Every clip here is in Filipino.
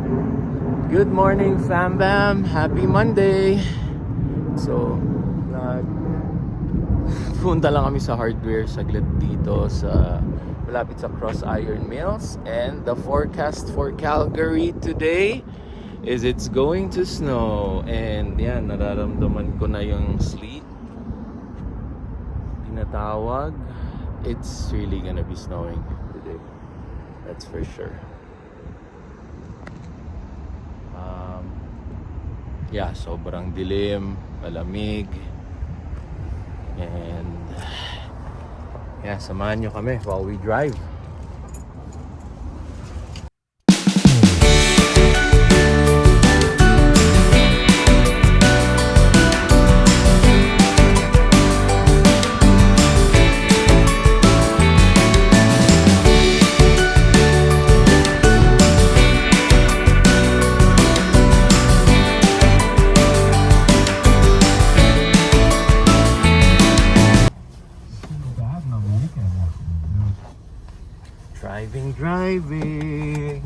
Good morning, fam bam. Happy Monday. So, punta lang kami sa hardware saglit dito sa malapit sa Cross Iron Mills, and the forecast for Calgary today is it's going to snow. And yan, nararamdaman ko na yung sleet. Tinatawag. It's really gonna be snowing today. That's for sure. Yeah, sobrang dilim, malamig. And yeah, samahan nyo kami while we drive. Driving.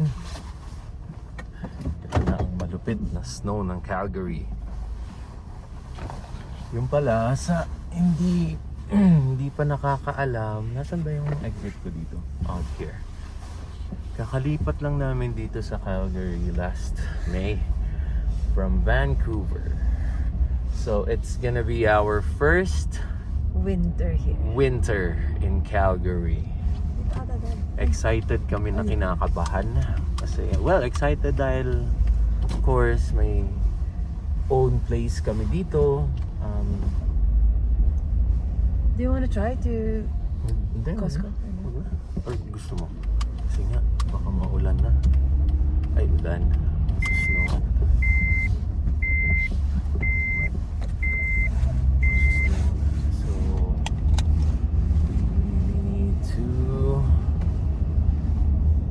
Ito na ang malupit na snow ng Calgary. Yung pala sa hindi pa nakakaalam, nasan ba yung exit ko dito? Out here. Kakalipat lang namin dito sa Calgary last May from Vancouver. So it's gonna be our first winter here. Winter in Calgary. Excited kami na kinakabahan kasi, well, excited dahil of course may own place kami dito. Do you want to try to Hindi, Costco? or gusto mo? Kasi nga baka maulan na. Ay, ulan. Snow na to. So we need to,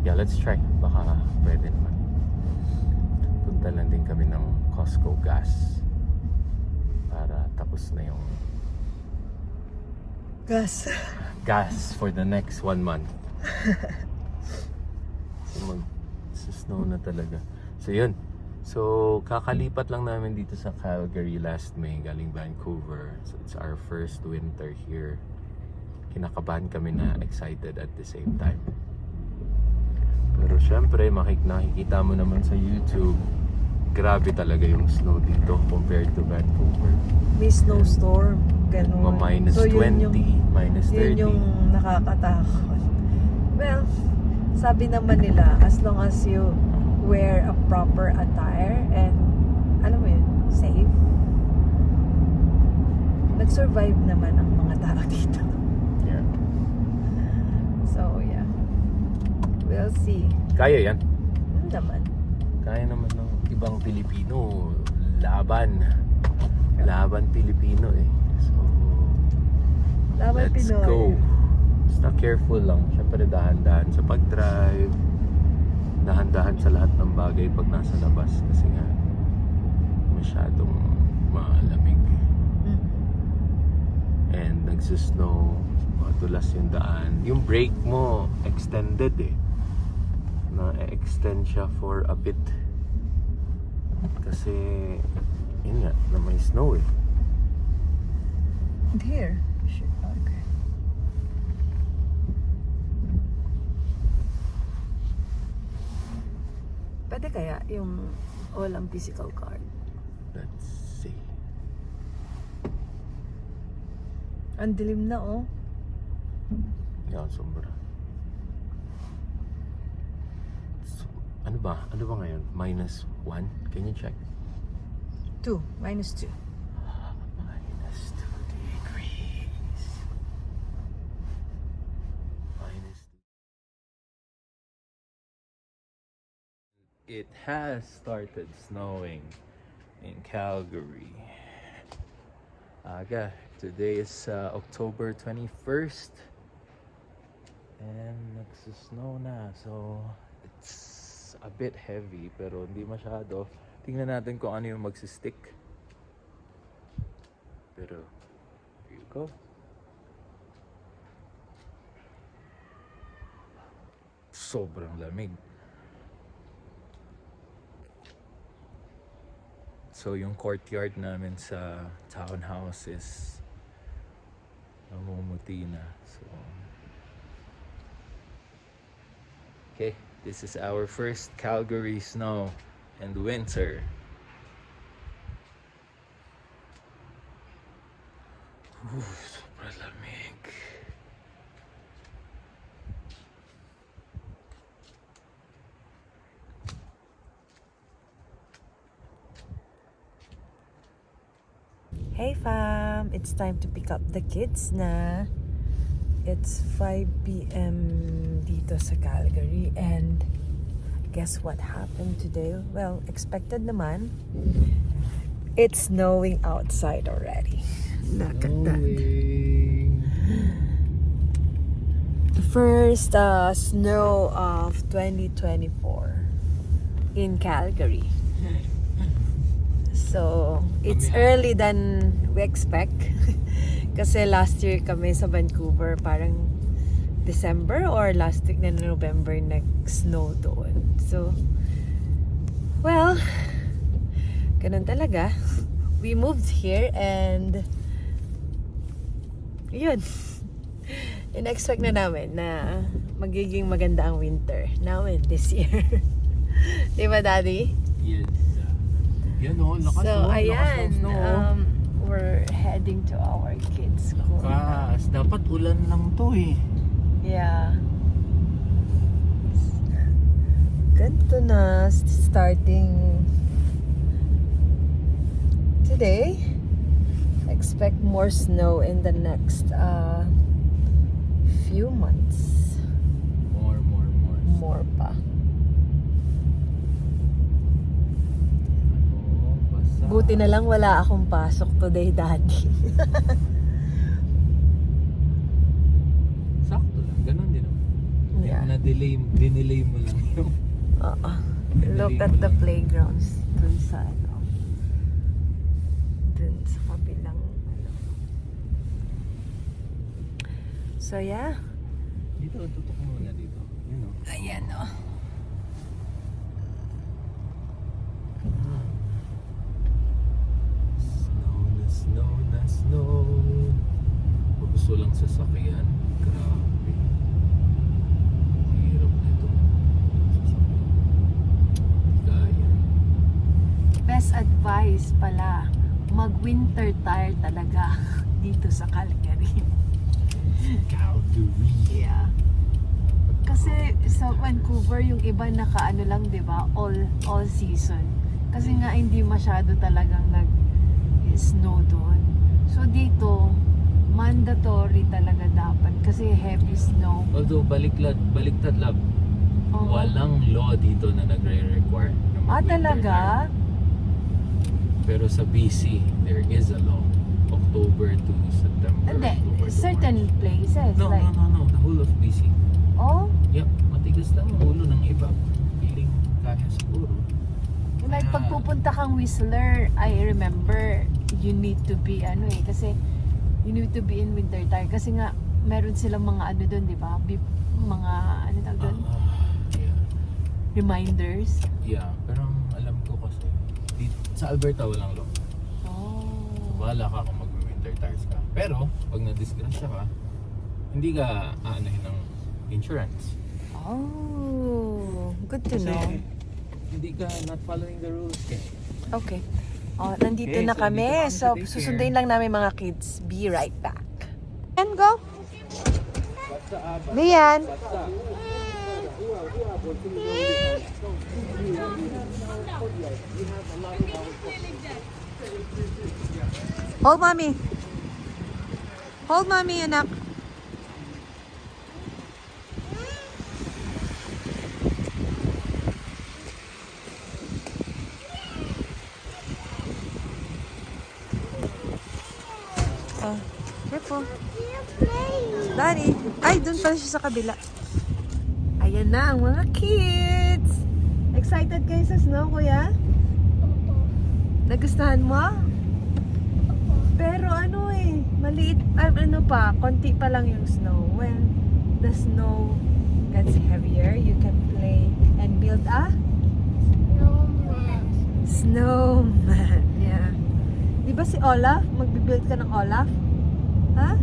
yeah, let's try. Baka pwede naman. Punta lang din kami ng Costco gas para tapos na yung gas for the next 1 month. So mag-snow na talaga. So yun. So kakalipat lang namin dito sa Calgary last May galing Vancouver. So it's our first winter here. Kinakabahan kami na excited at the same time. Pero syempre, nakikita mo naman sa YouTube, grabe talaga yung snow dito compared to Vancouver. May snowstorm, ganun. Minus so, 20, yung, minus 30. Yun yung nakakatakot. Well, sabi naman nila, as long as you wear a proper attire and, alam mo yun, safe, nag-survive naman ang mga tao dito. Yeah. So, yeah. We'll see. Kaya yan. Naman. Kaya naman ng ibang Pilipino. Laban Pilipino eh. So, Laban let's Pinoy. go. Basta careful lang. Siyempre dahan-dahan sa pag-drive. Dahan-dahan sa lahat ng bagay pag nasa labas. Kasi nga, masyadong malamig. And nagsusnow. Madulas yung daan. Yung brake mo, extended eh. Na-extend siya for a bit. Kasi, yun nga, na may snow eh. Here. Shit. Okay. Pwede kaya yung walang physical card? Let's see. Ang dilim na oh. Yan, sombra. So, ano ba ngayon? -1? Can you check? 2. -2. -2 degrees. It has started snowing in Calgary. Aga, today is October 21st. And nagsusnow na. So, it's a bit heavy pero hindi masyado. Tingnan natin kung ano yung magsistick. Pero, here you go. Sobrang lamig. So yung courtyard namin sa townhouse is namumuti na. So okay, this is our first Calgary snow and winter. Sobrang lamig. Hey fam, it's time to pick up the kids na. It's 5 p.m. dito sa Calgary and guess what happened today? Well, expected naman. It's snowing outside already. Look at that. The first snow of 2024 in Calgary. So, it's early than we expect. Kasi last year kami sa Vancouver, parang December or last week na November nag-snow doon. So, well, ganun talaga. We moved here and yun. In-expect na namin na magiging maganda ang winter namin this year. Di ba, Daddy? Yes. Yan o, lakas So, o, ayan. lakas ng snow. We're heading to our kids' school. Lakas. Dapat ulan lang to eh. Yeah. Ganito na starting today. Expect more snow in the next few months. More. More pa. Oh, basa. Buti na lang wala akong pasok today, Daddy. Sakto lang. Ganun din naman. Yeah. Dinelay mo lang yung... Look at the playgrounds dun sa dun sa kabilang So yeah. Dito, tutok mo muna dito. Yun o. Ayan o. Snow na snow. Gusto lang sasakyan. Grabe. Ang hirap nito. Sasakyan. Kaya. Best advice pala, mag-winter tire talaga dito sa Calgary. Calgary. Yeah. Kasi sa Vancouver, yung iba naka-ano lang, di ba? All season. Kasi nga hindi masyado talagang nag-snow doon. So dito, mandatory talaga dapat kasi heavy snow. Although baliktad lab. Oo. Walang law dito na nagre-require. na mag-winter Talaga? tire. Pero sa BC, there is a law. October to September. Hindi, October to certain March. places. No. The whole of BC. Oh, Yep, matigas lang ang ulo ng iba. Feeling kaya siguro. like Kaya- pag pupunta kang Whistler, I remember you need to be kasi you need to be in winter tire kasi nga meron silang mga ano doon, di ba? Mga ano tawag doon? Yeah. Reminders. Yeah, pero ang alam ko kasi sa Alberta walang law. Oh. Bahala ka kung mag-winter tires ka. Pero pag na-disgrasya ka, hindi ka aanahin ng insurance. Oh, good to know. Hindi ka not following the rules. Okay. Oh, nandito Okay, na so kami. dito kami So, sa daycare. susundin lang namin mga kids. Be right back. And go. Lian. Hold mommy. Hold mommy, anak. Oh, careful. Daddy. Ay, dun pala siya sa kabila. Ayan na ang mga kids. Excited kayo sa snow, kuya? Nagustuhan mo? Pero maliit, konti pa lang yung snow. When the snow gets heavier, you can play and build a snowman. Di ba si Olaf? Magbibuild ka ng Olaf? Ha?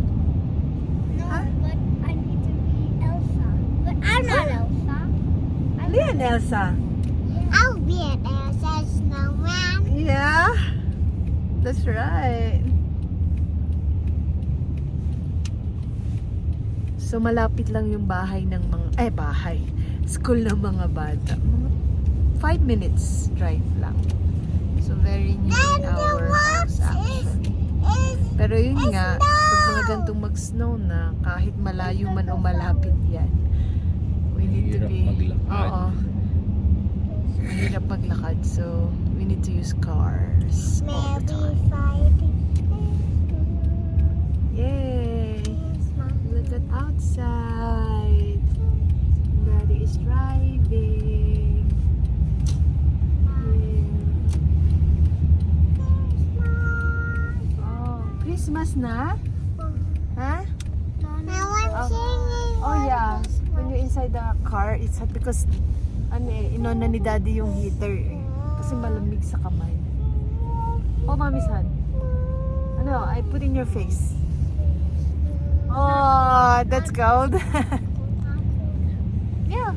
No, but I need to be Elsa. But I'm not Elsa. Ano yan, Elsa? I'll be an Elsa snowman. Yeah. That's right. So malapit lang yung bahay ng mga bahay. School ng mga bata. Mga 5 minutes drive lang. So very near in our house actually. Pero yun nga, pag mga gantong mag-snow na, kahit malayo man o malapit yan, we need to Mahirap be... maglakad. Oo. Mahirap maglakad. So, we need to use cars all the time. Yay! Look at outside. Daddy is driving. Oh, Christmas na? Huh? Now I'm singing. Oh yeah. When you're inside the car, it's hot because inona ni Daddy yung heater eh. Kasi malamig sa kamay. Oh, Mommy's hand. Ano, I put in your face. Oh, that's cold. Yeah.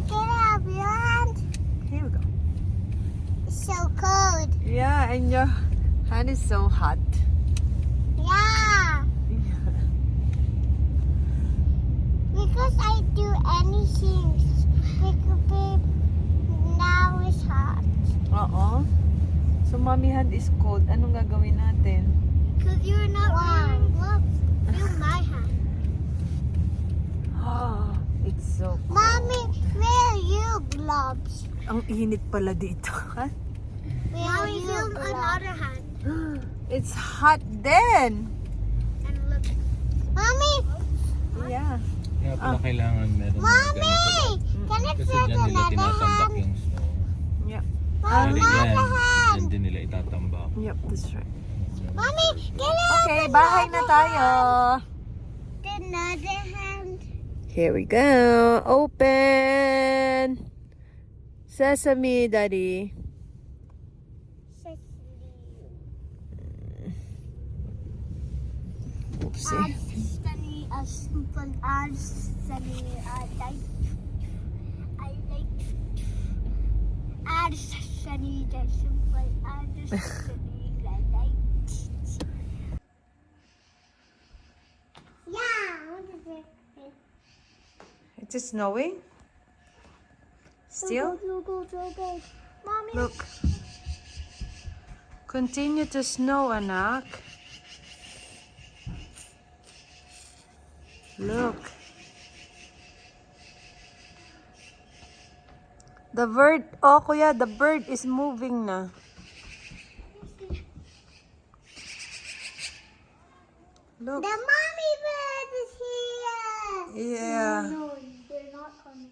Can I have your hand? Here we go. It's so cold. Yeah, and your hand is so hot. Yeah. Because I do anything. Because now it's hot. Oo. So, Mommy hand is cold. Anong gagawin natin? Because you're not wearing gloves. Feel my hand. Oh, it's so cold. Mommy, wear you gloves. Ang init pala dito. Ha? Mommy, feel another hand. It's hot then. And look. Mommy! Yeah. Kaya pala kailangan meron ng Mommy! ganito. Can I Kasi feel dyan nila another tinatambak hand? yung snow. Yep. Dahil yan, Another hand! dyan din nila itatambak. Yep, that's right. Mommy, can I Okay, bahay na tayo. another hand? Here we go. Open. Sesame, Daddy. Oopsie. Study a simple art study like art study the simple art study like yeah, what is it? It's snowing. Still? Go. Mommy. Look. Continue to snow, anak. Look. The bird, oh kuya, the bird is moving na. Look. The mommy bird is here. Yeah. No, they're not coming.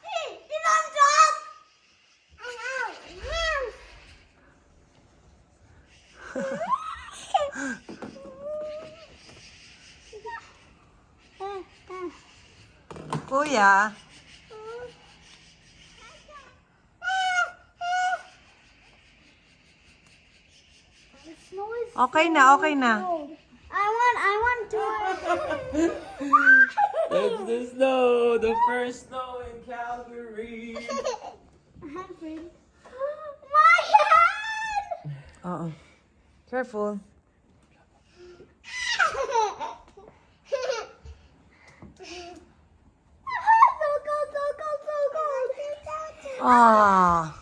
Hey, they don't drop. I'm out. Kuya. Okay na, okay na. I want to. It's the snow! The first snow in Calgary! My hand! Uh-oh. Careful. Go. Ah.